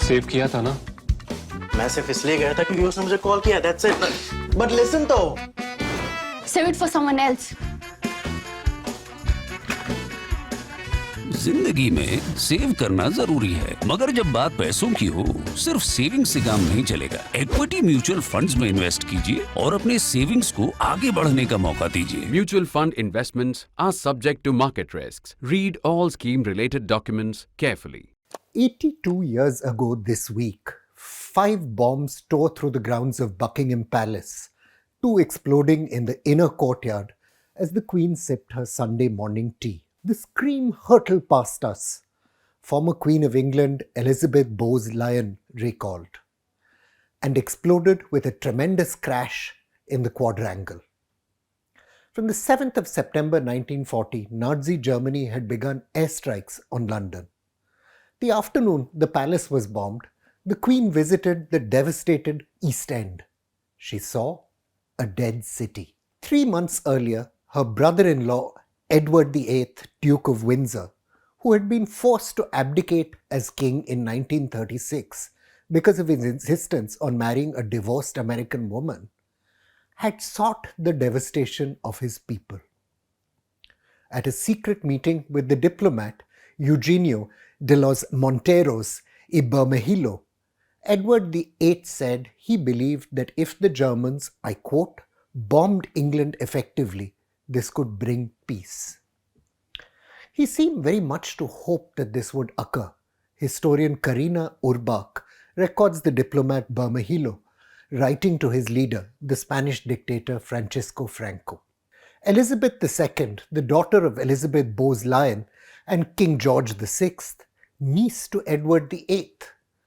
Save किया था ना? मैं सिर्फ इसलिए गया था क्योंकि उसने मुझे कॉल किया, that's it. But listen तो. Save it for someone else. जिंदगी में सेव करना जरूरी है, मगर जब बात पैसों की हो, सिर्फ सेविंग से काम नहीं चलेगा। इक्विटी म्यूचुअल फंड्स में इन्वेस्ट कीजिए और अपने सेविंग्स को आगे बढ़ने का मौका दीजिए। Mutual fund investments are subject to market risks. Read all scheme-related documents carefully. 82 years ago this week, 5 bombs tore through the grounds of Buckingham Palace, 2 exploding in the inner courtyard as the Queen sipped her Sunday morning tea. The scream hurtled past us, former Queen of England Elizabeth Bowes-Lyon recalled, and exploded with a tremendous crash in the quadrangle. From the 7th of September 1940, Nazi Germany had begun airstrikes on London. The afternoon the palace was bombed, the Queen visited the devastated East End. She saw a dead city. 3 months earlier, her brother-in-law Edward VIII, Duke of Windsor, who had been forced to abdicate as king in 1936 because of his insistence on marrying a divorced American woman, had sought the devastation of his people. At a secret meeting with the diplomat Eugenio de los Monteros y Bermejillo, Edward VIII said he believed that if the Germans, I quote, bombed England effectively, this could bring peace. He seemed very much to hope that this would occur. Historian Karina Urbach records the diplomat Bermejillo writing to his leader, the Spanish dictator Francisco Franco. Elizabeth II, the daughter of Elizabeth Bowes-Lyon and King George VI, niece to Edward VIII,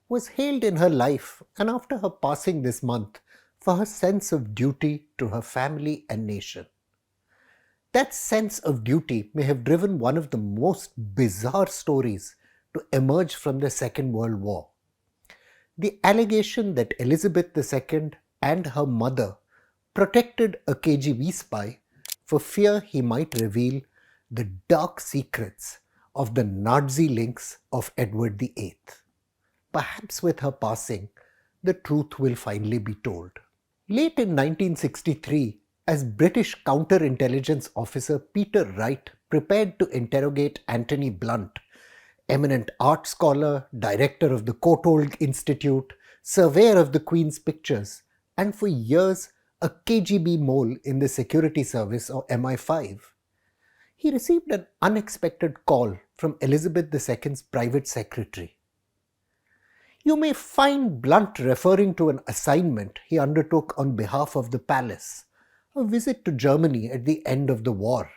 was hailed in her life and after her passing this month for her sense of duty to her family and nation. That sense of duty may have driven one of the most bizarre stories to emerge from the Second World War. The allegation that Elizabeth II and her mother protected a KGB spy for fear he might reveal the dark secrets of the Nazi links of Edward VIII. Perhaps with her passing, the truth will finally be told. Late in 1963, as British counterintelligence officer Peter Wright prepared to interrogate Anthony Blunt, eminent art scholar, director of the Courtauld Institute, surveyor of the Queen's pictures, and for years a KGB mole in the Security Service or MI5, he received an unexpected call from Elizabeth II's private secretary. You may find Blunt referring to an assignment he undertook on behalf of the palace, a visit to Germany at the end of the war.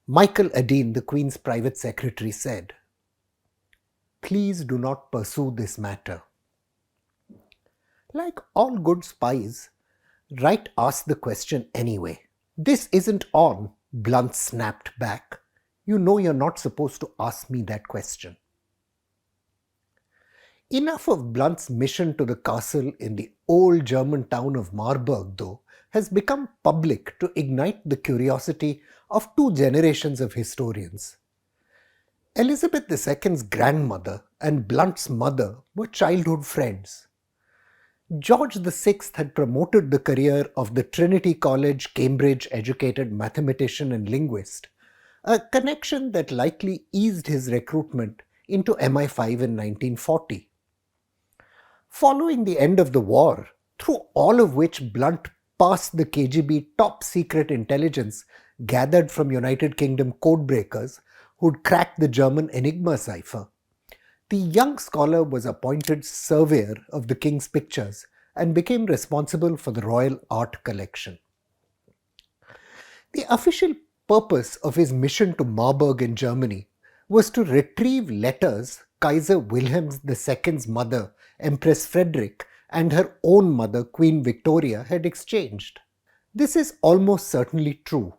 Michael Adine, the Queen's private secretary, said, "Please do not pursue this matter." Like all good spies, Wright asked the question anyway. "This isn't on," Blunt snapped back. "You know you're not supposed to ask me that question." Enough of Blunt's mission to the castle in the old German town of Marburg, though, has become public to ignite the curiosity of 2 generations of historians. Elizabeth II's grandmother and Blunt's mother were childhood friends. George VI had promoted the career of the Trinity College, Cambridge-educated mathematician and linguist, a connection that likely eased his recruitment into MI5 in 1940. Following the end of the war, through all of which Blunt passed the KGB top-secret intelligence gathered from United Kingdom codebreakers who'd cracked the German Enigma cipher, the young scholar was appointed surveyor of the King's pictures and became responsible for the royal art collection. The official purpose of his mission to Marburg in Germany was to retrieve letters Kaiser Wilhelm II's mother, Empress Frederick, and her own mother, Queen Victoria, had exchanged. This is almost certainly true,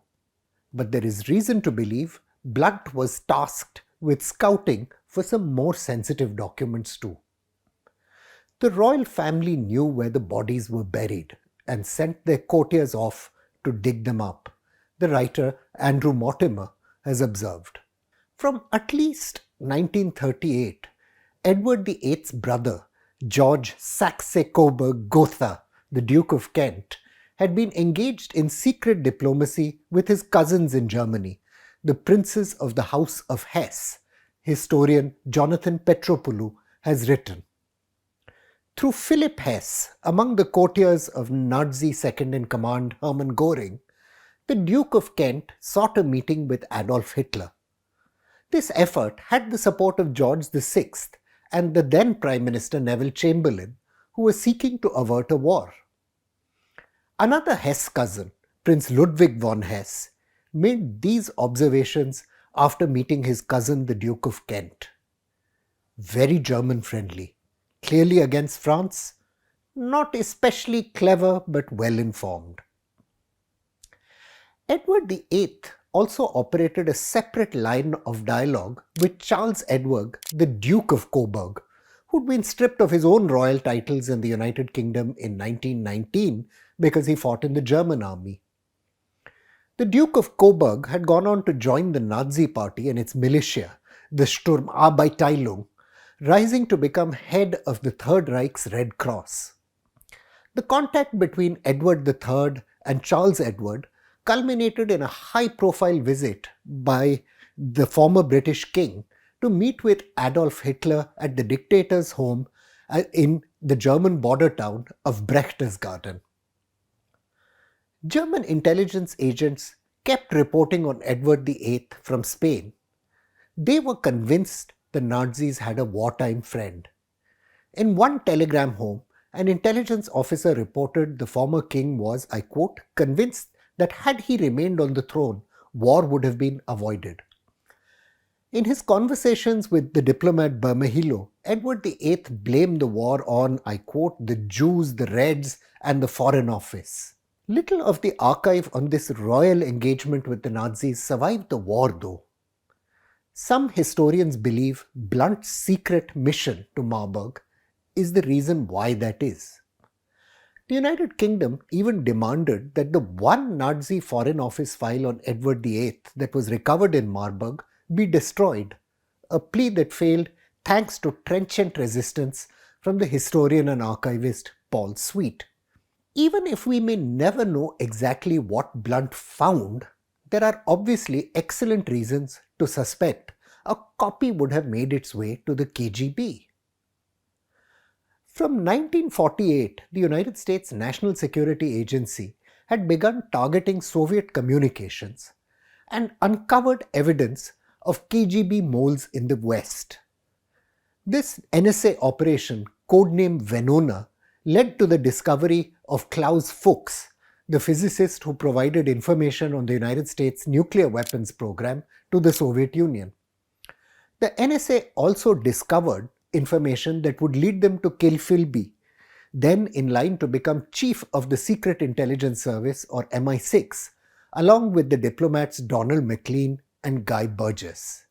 but there is reason to believe Blunt was tasked with scouting for some more sensitive documents too. The royal family knew where the bodies were buried and sent their courtiers off to dig them up, the writer Andrew Mortimer has observed. From at least 1938, Edward VIII's brother George Saxe-Coburg-Gotha, the Duke of Kent, had been engaged in secret diplomacy with his cousins in Germany, the princes of the House of Hesse, historian Jonathan Petropoulou has written. Through Philipp Hesse, among the courtiers of Nazi second-in-command Hermann Göring, the Duke of Kent sought a meeting with Adolf Hitler. This effort had the support of George VI and the then Prime Minister Neville Chamberlain, who were seeking to avert a war. Another Hesse cousin, Prince Ludwig von Hesse, made these observations after meeting his cousin the Duke of Kent. Very German-friendly, clearly against France, not especially clever but well-informed. Edward VIII also operated a separate line of dialogue with Charles Edward, the Duke of Coburg, who'd been stripped of his own royal titles in the United Kingdom in 1919 because he fought in the German army. The Duke of Coburg had gone on to join the Nazi Party and its militia, the Sturmabteilung, rising to become head of the Third Reich's Red Cross. The contact between Edward III and Charles Edward culminated in a high-profile visit by the former British king to meet with Adolf Hitler at the dictator's home in the German border town of Berchtesgaden. German intelligence agents kept reporting on Edward VIII from Spain. They were convinced the Nazis had a wartime friend. In one telegram home, an intelligence officer reported the former king was, I quote, convinced that had he remained on the throne, war would have been avoided. In his conversations with the diplomat Bermejillo, Edward VIII blamed the war on, I quote, the Jews, the Reds, and the Foreign Office. Little of the archive on this royal engagement with the Nazis survived the war, though. Some historians believe Blunt's secret mission to Marburg is the reason why that is. The United Kingdom even demanded that the one Nazi Foreign Office file on Edward VIII that was recovered in Marburg be destroyed, a plea that failed thanks to trenchant resistance from the historian and archivist Paul Sweet. Even if we may never know exactly what Blunt found, there are obviously excellent reasons to suspect a copy would have made its way to the KGB. From 1948, the United States National Security Agency had begun targeting Soviet communications and uncovered evidence of KGB moles in the West. This NSA operation, codenamed Venona, led to the discovery of Klaus Fuchs, the physicist who provided information on the United States nuclear weapons program to the Soviet Union. The NSA also discovered information that would lead them to kill Philby, then in line to become chief of the Secret Intelligence Service or MI6, along with the diplomats Donald MacLean and Guy Burgess.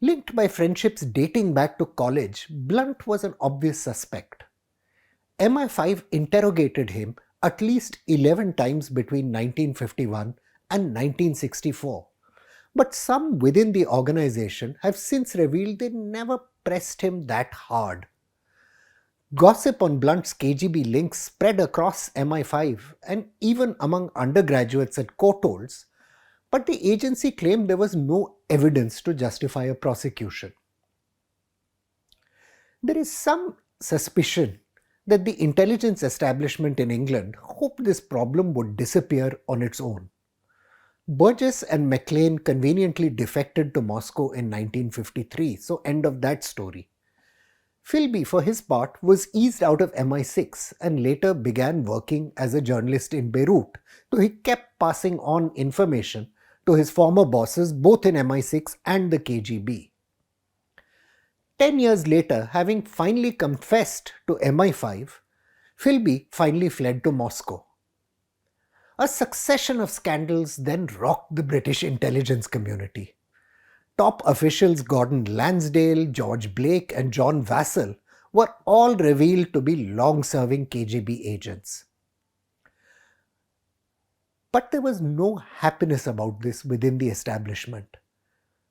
Linked by friendships dating back to college, Blunt was an obvious suspect. MI5 interrogated him at least 11 times between 1951 and 1964. But some within the organization have since revealed they never pressed him that hard. Gossip on Blunt's KGB links spread across MI5 and even among undergraduates at Courtaulds, but the agency claimed there was no evidence to justify a prosecution. There is some suspicion that the intelligence establishment in England hoped this problem would disappear on its own. Burgess and MacLean conveniently defected to Moscow in 1953, so end of that story. Philby, for his part, was eased out of MI6 and later began working as a journalist in Beirut, though he kept passing on information to his former bosses both in MI6 and the KGB. 10 years later, having finally confessed to MI5, Philby finally fled to Moscow. A succession of scandals then rocked the British intelligence community. Top officials Gordon Lansdale, George Blake and John Vassell were all revealed to be long-serving KGB agents. But there was no happiness about this within the establishment.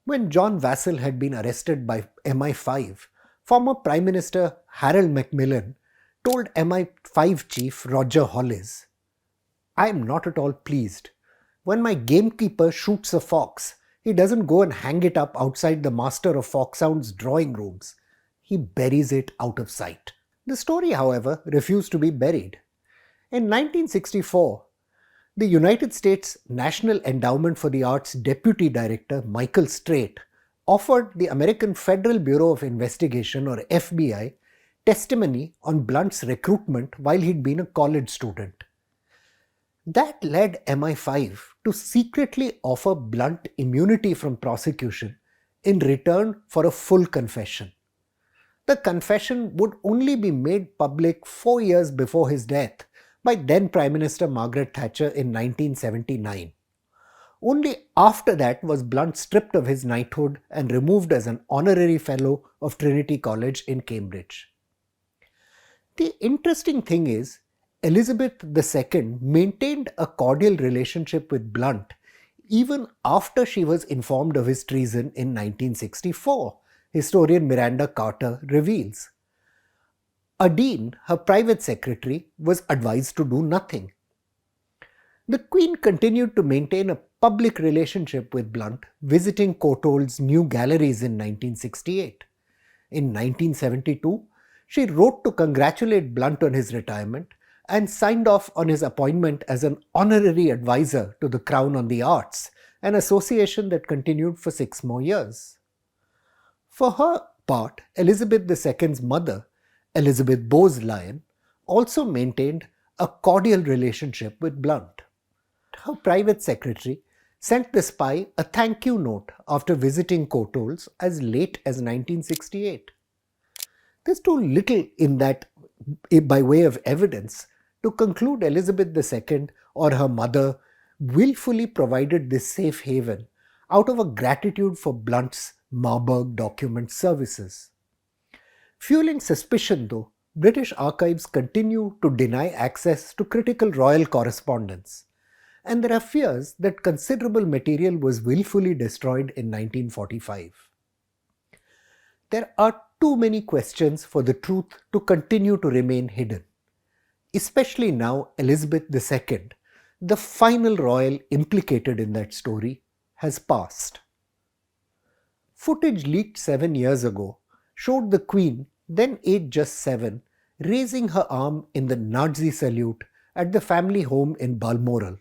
When John Vassell had been arrested by MI5 former Prime Minister Harold Macmillan told MI5 chief Roger Hollis, "I am not at all pleased. When my gamekeeper shoots a fox, he doesn't go and hang it up outside the master of foxhounds' drawing rooms. He buries it out of sight." The story, however, refused to be buried. In 1964, the United States National Endowment for the Arts Deputy Director Michael Straight offered the American Federal Bureau of Investigation, or FBI, testimony on Blunt's recruitment while he'd been a college student. That led MI5 to secretly offer Blunt immunity from prosecution in return for a full confession. The confession would only be made public 4 years before his death by then Prime Minister Margaret Thatcher in 1979. Only after that was Blunt stripped of his knighthood and removed as an honorary fellow of Trinity College in Cambridge. The interesting thing is, Elizabeth II maintained a cordial relationship with Blunt even after she was informed of his treason in 1964, historian Miranda Carter reveals. A dean, her private secretary, was advised to do nothing. The Queen continued to maintain a public relationship with Blunt, visiting Courtaulds' new galleries in 1968. In 1972, she wrote to congratulate Blunt on his retirement and signed off on his appointment as an honorary advisor to the Crown on the Arts, an association that continued for 6 more years. For her part, Elizabeth II's mother, Elizabeth Bowes-Lyon, also maintained a cordial relationship with Blunt. Her private secretary sent the spy a thank you note after visiting Courtaulds as late as 1968. There's too little in that by way of evidence to conclude Elizabeth II or her mother willfully provided this safe haven out of a gratitude for Blunt's Marburg document services. Fueling suspicion though, British archives continue to deny access to critical royal correspondence, and there are fears that considerable material was willfully destroyed in 1945. There are too many questions for the truth to continue to remain hidden, especially now Elizabeth II, the final royal implicated in that story, has passed. Footage leaked 7 years ago showed the Queen, then aged just 7, raising her arm in the Nazi salute at the family home in Balmoral,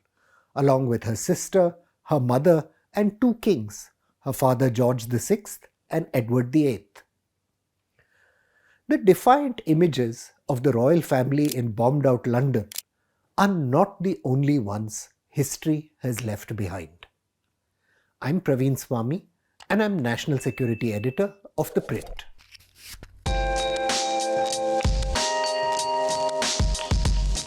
along with her sister, her mother, and 2 kings, her father George VI and Edward VIII. The defiant images of the royal family in bombed-out London are not the only ones history has left behind. I'm Praveen Swami, and I'm National Security Editor of ThePrint.